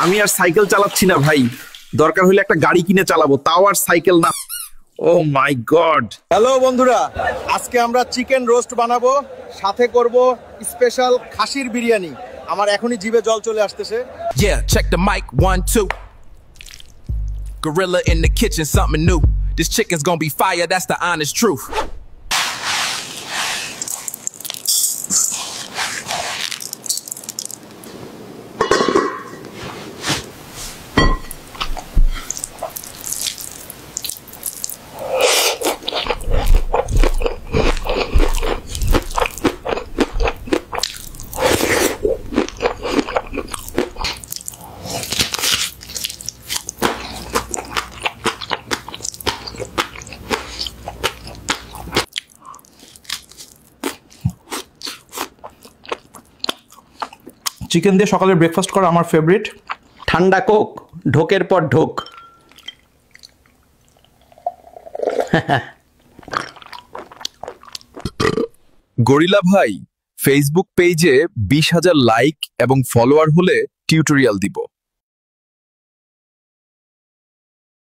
আমি আর সাইকেল চালাচ্ছি না ভাই, দরকার হলে একটা গাড়ি কিনে চালাবো, তাও আর সাইকেল না। ও মাই গড। হ্যালো বন্ধুরা, আজকে আমরা চিকেন রোস্ট বানাবো, সাথে করব স্পেশাল খাসির বিরিয়ানি। আমার এখনই জিভে জল চলে আসতেছে। Yeah, check the mic, 1, 2. Gorilla in the kitchen, something new. This chicken's gonna be fire, that's the honest truth. Chicken দিয়ে সকালে ব্রেকফাস্ট করা আমার ফেভারিট। ঠান্ডা কোক, ঢোকের পর ঢোক। গরিলা ভাই, ফেসবুক পেজে 20,000 লাইক এবং ফলোয়ার হলে টিউটোরিয়াল দিব।